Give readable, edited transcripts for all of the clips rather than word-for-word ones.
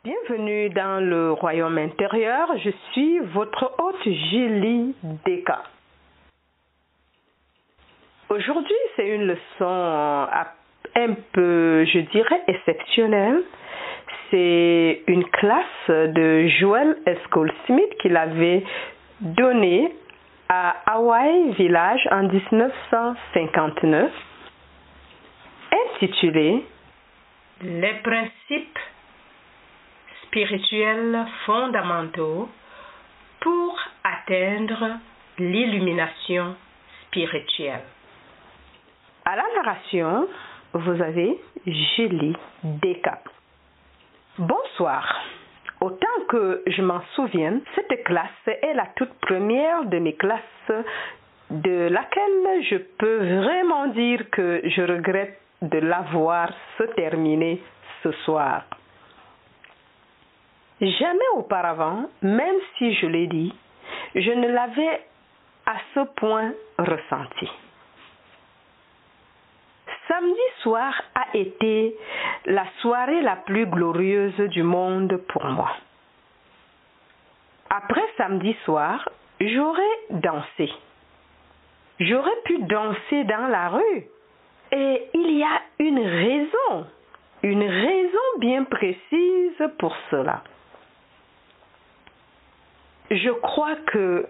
Bienvenue dans le royaume intérieur, je suis votre hôte Julie Deka. Aujourd'hui, c'est une leçon un peu, je dirais, exceptionnelle. C'est une classe de Joel S. Goldsmith qu'il avait donnée à Hawaii Village en 1959, intitulée « Les principes spirituels fondamentaux pour atteindre l'illumination spirituelle ». À la narration, vous avez Julie Deka. Bonsoir. Autant que je m'en souvienne, cette classe est la toute première de mes classes de laquelle je peux vraiment dire que je regrette de l'avoir se terminer ce soir. Jamais auparavant, même si je l'ai dit, je ne l'avais à ce point ressenti. Samedi soir a été la soirée la plus glorieuse du monde pour moi. Après samedi soir, j'aurais dansé. J'aurais pu danser dans la rue. Et il y a une raison bien précise pour cela. Je crois que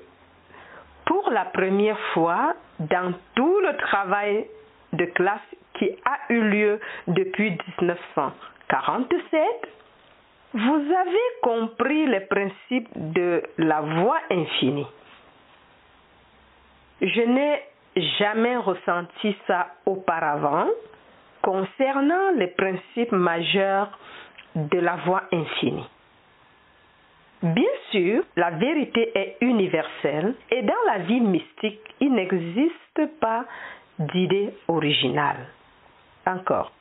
pour la première fois dans tout le travail de classe qui a eu lieu depuis 1947, vous avez compris les principes de la voie infinie. Je n'ai jamais ressenti ça auparavant concernant les principes majeurs de la voie infinie. Bien sûr, la vérité est universelle et dans la vie mystique, il n'existe pas d'idée originale. Encore.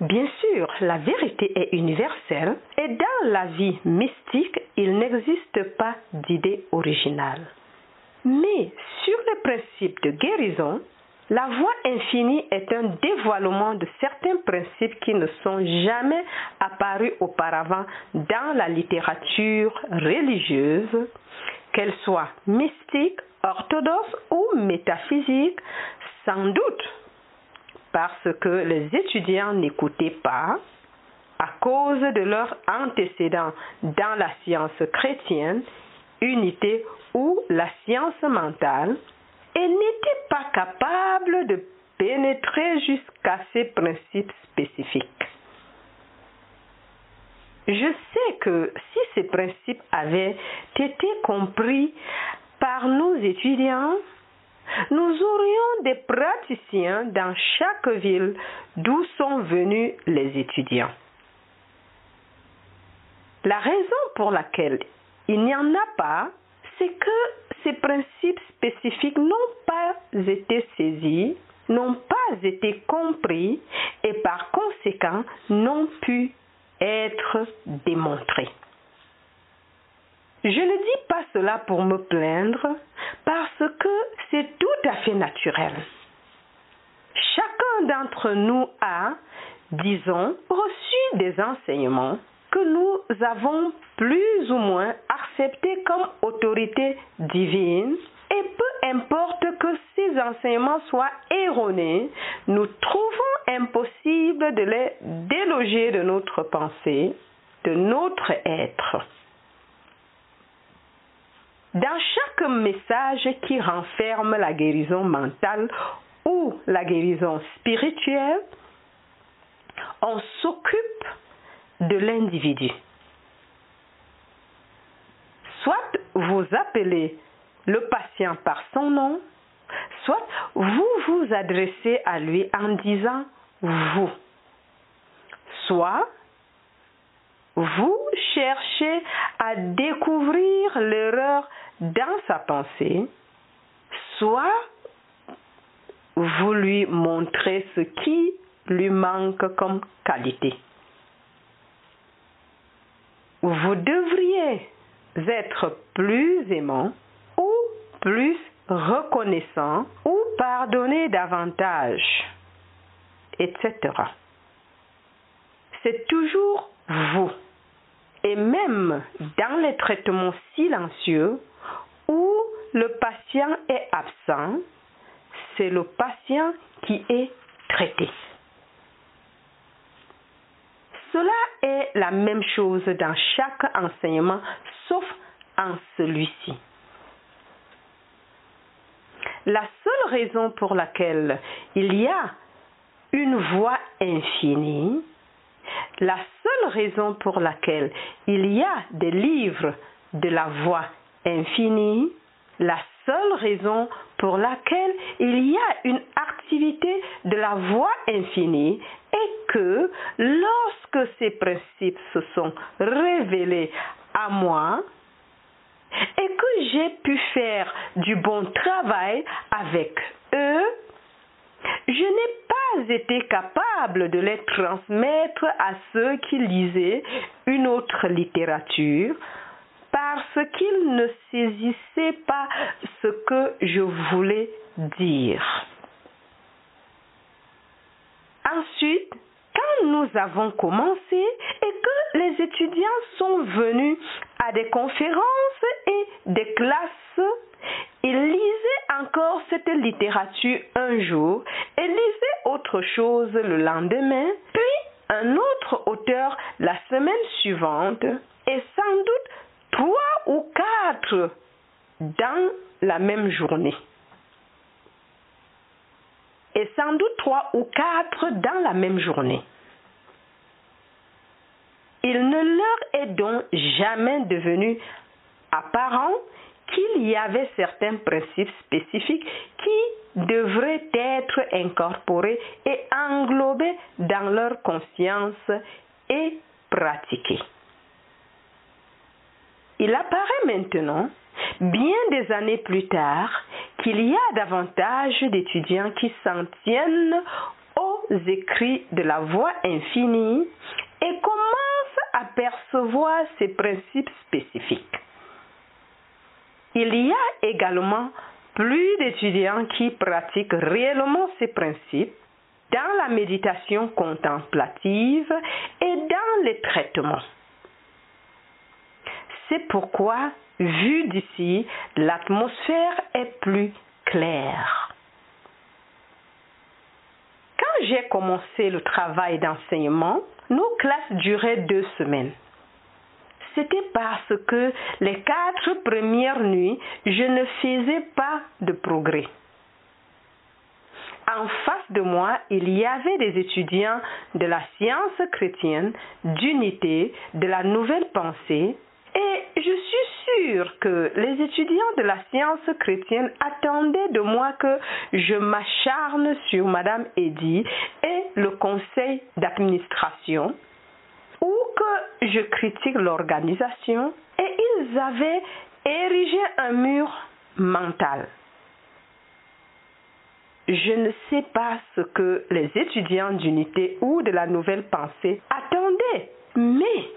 Bien sûr, la vérité est universelle et dans la vie mystique, il n'existe pas d'idée originale. Mais sur le principe de guérison, la voie infinie est un dévoilement de certains principes qui ne sont jamais apparus auparavant dans la littérature religieuse, qu'elle soit mystique, orthodoxe ou métaphysique, sans doute parce que les étudiants n'écoutaient pas, à cause de leurs antécédents dans la science chrétienne, unité ou la science mentale, et n'étaient pas capables de pénétrer jusqu'à ces principes spécifiques. Je sais que si ces principes avaient été compris par nos étudiants, nous aurions des praticiens dans chaque ville d'où sont venus les étudiants. La raison pour laquelle il n'y en a pas, c'est que ces principes spécifiques n'ont pas été saisis, n'ont pas été compris et par conséquent n'ont pu être démontrés. Je ne dis pas cela pour me plaindre parce que c'est tout à fait naturel. Chacun d'entre nous a, disons, reçu des enseignements que nous avons plus ou moins acceptés comme autorité divine et peu importe que ces enseignements soient erronés, nous trouvons impossible de les déloger de notre pensée, de notre être. Dans chaque message qui renferme la guérison mentale ou la guérison spirituelle, on s'occupe de l'individu. Soit vous appelez le patient par son nom, soit vous vous adressez à lui en disant « vous ». Soit vous cherchez à découvrir l'erreur dans sa pensée, soit vous lui montrez ce qui lui manque comme qualité. Vous devriez être plus aimant ou plus reconnaissant ou pardonner davantage, etc. C'est toujours vous. Et même dans les traitements silencieux où le patient est absent, c'est le patient qui est traité. Cela est la même chose dans chaque enseignement, sauf en celui-ci. La seule raison pour laquelle il y a une voix infinie, la seule raison pour laquelle il y a des livres de la voix infinie, la seule raison pour laquelle il y a une activité de la voix infinie est que lorsque ces principes se sont révélés à moi et que j'ai pu faire du bon travail avec eux, je n'ai pas été capable de les transmettre à ceux qui lisaient une autre littérature parce qu'ils ne saisissaient pas ce que je voulais dire. Ensuite, quand nous avons commencé et que les étudiants sont venus à des conférences et des classes, ils lisaient encore cette littérature un jour et lisaient autre chose le lendemain, puis un autre auteur la semaine suivante et sans doute 3 ou 4 dans la même journée. Et sans doute 3 ou 4 dans la même journée. Il ne leur est donc jamais devenu apparent qu'il y avait certains principes spécifiques qui devraient être incorporés et englobés dans leur conscience et pratiqués. Il apparaît maintenant, bien des années plus tard, qu'il y a davantage d'étudiants qui s'en tiennent aux écrits de la voix infinie et commencent à percevoir ces principes spécifiques. Il y a également plus d'étudiants qui pratiquent réellement ces principes dans la méditation contemplative et dans les traitements. C'est pourquoi, vu d'ici, l'atmosphère est plus claire. Quand j'ai commencé le travail d'enseignement, nos classes duraient 2 semaines. C'était parce que les 4 premières nuits, je ne faisais pas de progrès. En face de moi, il y avait des étudiants de la science chrétienne, d'unité, de la nouvelle pensée, et je suis sûre que les étudiants de la science chrétienne attendaient de moi que je m'acharne sur Madame Eddy et le conseil d'administration, ou que je critique l'organisation, et ils avaient érigé un mur mental. Je ne sais pas ce que les étudiants d'unité ou de la nouvelle pensée attendaient, mais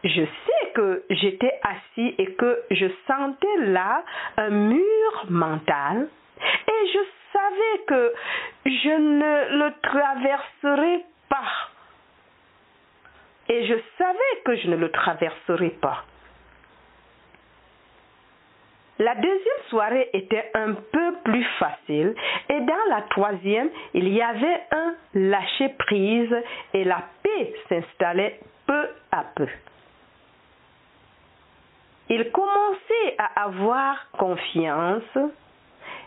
je sais que j'étais assis et que je sentais là un mur mental et je savais que je ne le traverserais pas. Et je savais que je ne le traverserais pas. La deuxième soirée était un peu plus facile et dans la troisième, il y avait un lâcher-prise et la paix s'installait peu à peu. Il commençait à avoir confiance,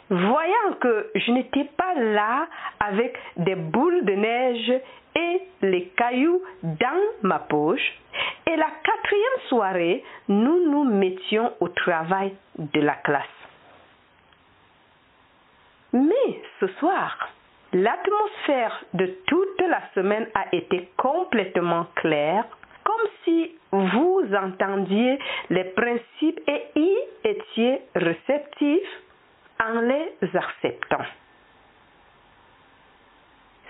voyant que je n'étais pas là avec des boules de neige et les cailloux dans ma poche. Et la 4e soirée, nous nous mettions au travail de la classe. Mais ce soir, l'atmosphère de toute la semaine a été complètement claire, comme si vous entendiez les principes et y étiez réceptifs en les acceptant.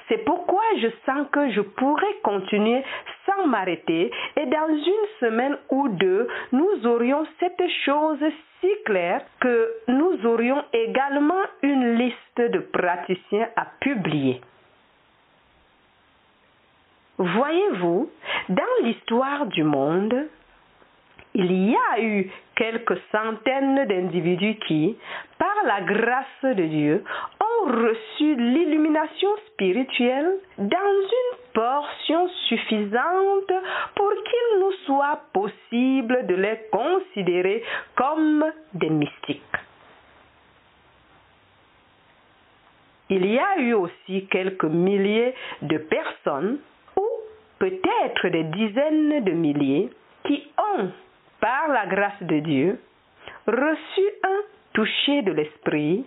C'est pourquoi je sens que je pourrais continuer sans m'arrêter et dans une semaine ou 2, nous aurions cette chose si claire que nous aurions également une liste de praticiens à publier. Voyez-vous, dans l'histoire du monde, il y a eu quelques centaines d'individus qui, par la grâce de Dieu, ont reçu l'illumination spirituelle dans une portion suffisante pour qu'il nous soit possible de les considérer comme des mystiques. Il y a eu aussi quelques milliers de personnes, ou peut-être des dizaines de milliers, qui ont, par la grâce de Dieu, reçu un toucher de l'esprit,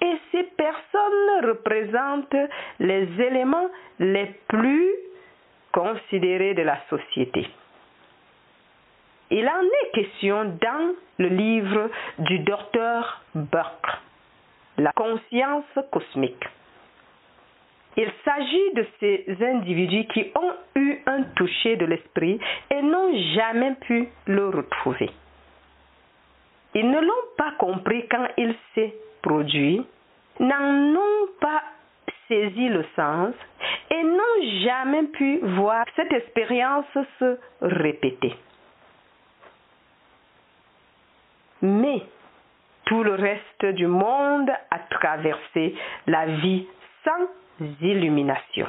et ces personnes représentent les éléments les plus considérés de la société. Il en est question dans le livre du docteur Burke, La conscience cosmique. Il s'agit de ces individus qui ont eu un toucher de l'esprit et n'ont jamais pu le retrouver. Ils ne l'ont pas compris quand il s'est produit, n'en ont pas saisi le sens et n'ont jamais pu voir cette expérience se répéter. Mais tout le reste du monde a traversé la vie sans illumination.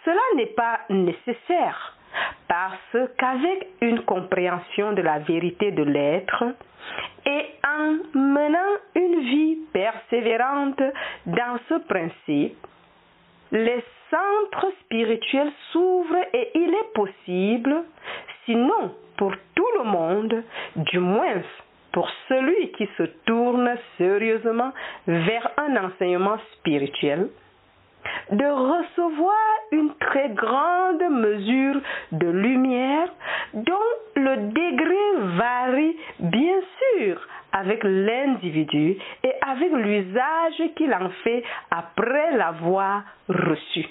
Cela n'est pas nécessaire parce qu'avec une compréhension de la vérité de l'être et en menant une vie persévérante dans ce principe, les centres spirituels s'ouvrent et il est possible, sinon pour tout le monde, du moins pour celui qui se tourne sérieusement vers un enseignement spirituel, de recevoir une très grande mesure de lumière dont le degré varie bien sûr avec l'individu et avec l'usage qu'il en fait après l'avoir reçu.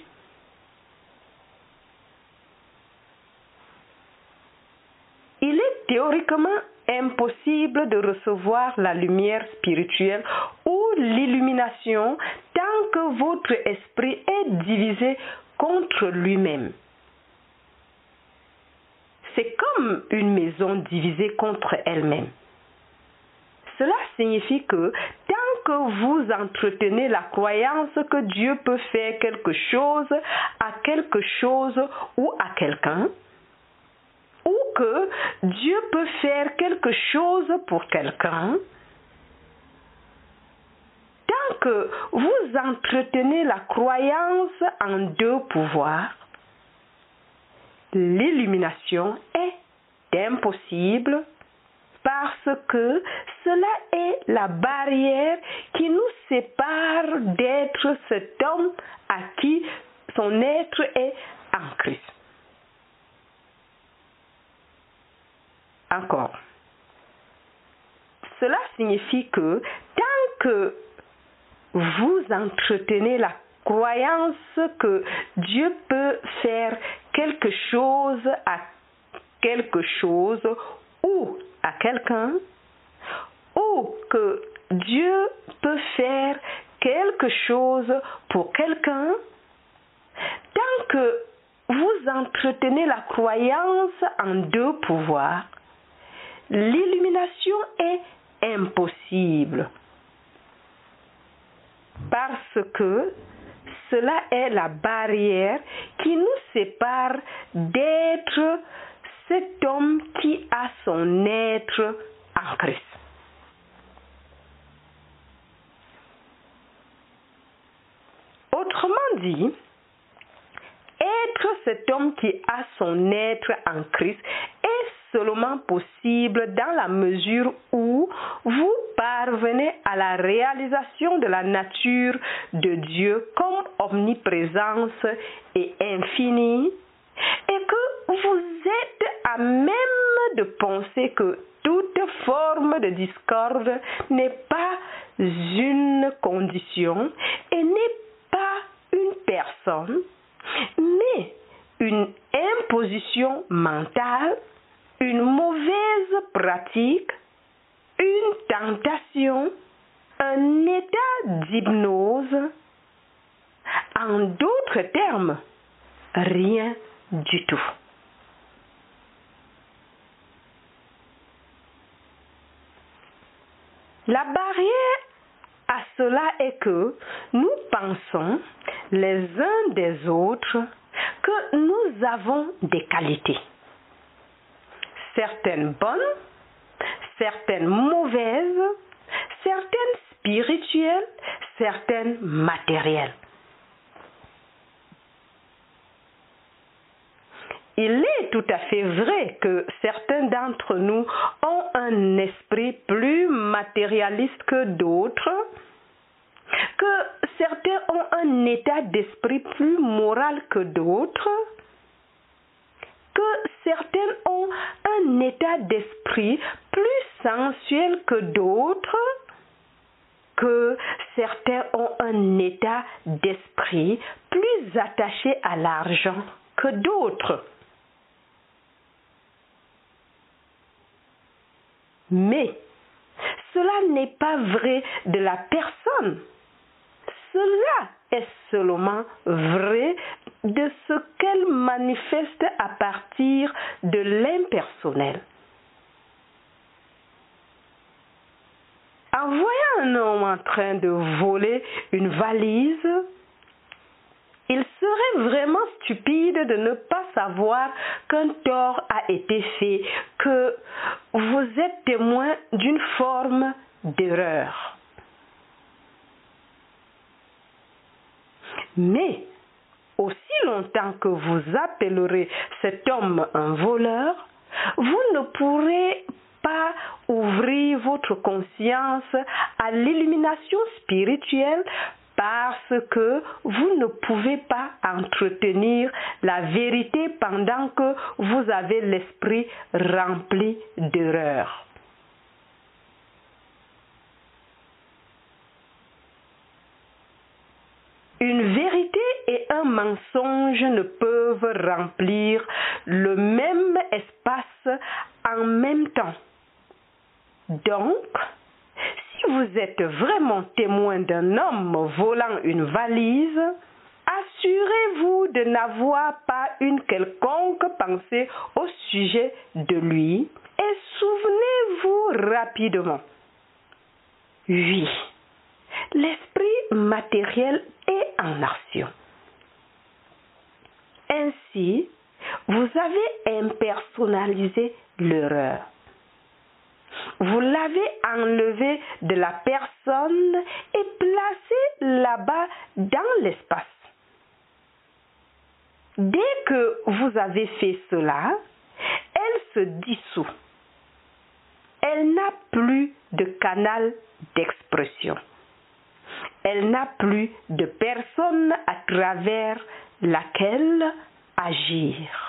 Il est théoriquement impossible de recevoir la lumière spirituelle ou l'illumination tant que votre esprit est divisé contre lui-même. C'est comme une maison divisée contre elle-même. Cela signifie que tant que vous entretenez la croyance que Dieu peut faire quelque chose à quelque chose ou à quelqu'un, ou que Dieu peut faire quelque chose pour quelqu'un, tant que vous entretenez la croyance en deux pouvoirs, l'illumination est impossible parce que cela est la barrière qui nous sépare d'être cet homme à qui son être est en Christ. Encore. Cela signifie que tant que vous entretenez la croyance que Dieu peut faire quelque chose à quelque chose ou à quelqu'un, ou que Dieu peut faire quelque chose pour quelqu'un, tant que vous entretenez la croyance en deux pouvoirs, l'illumination est impossible parce que cela est la barrière qui nous sépare d'être cet homme qui a son être en Christ. Autrement dit, être cet homme qui a son être en Christ est seulement possible dans la mesure où vous parvenez à la réalisation de la nature de Dieu comme omniprésence et infinie et que vous êtes à même de penser que toute forme de discorde n'est pas une condition et n'est pas une personne, mais une imposition mentale, une mauvaise pratique, une tentation, un état d'hypnose. En d'autres termes, rien du tout. La barrière à cela est que nous pensons les uns des autres que nous avons des qualités, certaines bonnes, certaines mauvaises, certaines spirituelles, certaines matérielles. Il est tout à fait vrai que certains d'entre nous ont un esprit plus matérialiste que d'autres, que certains ont un état d'esprit plus moral que d'autres, que certains ont un état d'esprit plus sensuel que d'autres, que certains ont un état d'esprit plus attaché à l'argent que d'autres. Mais cela n'est pas vrai de la personne. Cela est seulement vrai de ce qu'elle manifeste à partir de l'impersonnel. En voyant un homme en train de voler une valise, il serait vraiment stupide de ne pas savoir qu'un tort a été fait, que vous êtes témoin d'une forme d'erreur. Mais, aussi longtemps que vous appellerez cet homme un voleur, vous ne pourrez pas ouvrir votre conscience à l'illumination spirituelle parce que vous ne pouvez pas entretenir la vérité pendant que vous avez l'esprit rempli d'erreurs. Une vérité et un mensonge ne peuvent remplir le même espace en même temps. Donc, si vous êtes vraiment témoin d'un homme volant une valise, assurez-vous de n'avoir pas une quelconque pensée au sujet de lui et souvenez-vous rapidement. Oui, l'esprit matériel est en action. Ainsi, vous avez impersonnalisé l'erreur. Vous l'avez enlevé de la personne et placé là-bas dans l'espace. Dès que vous avez fait cela, elle se dissout. Elle n'a plus de canal d'expression. Elle n'a plus de personne à travers laquelle agir.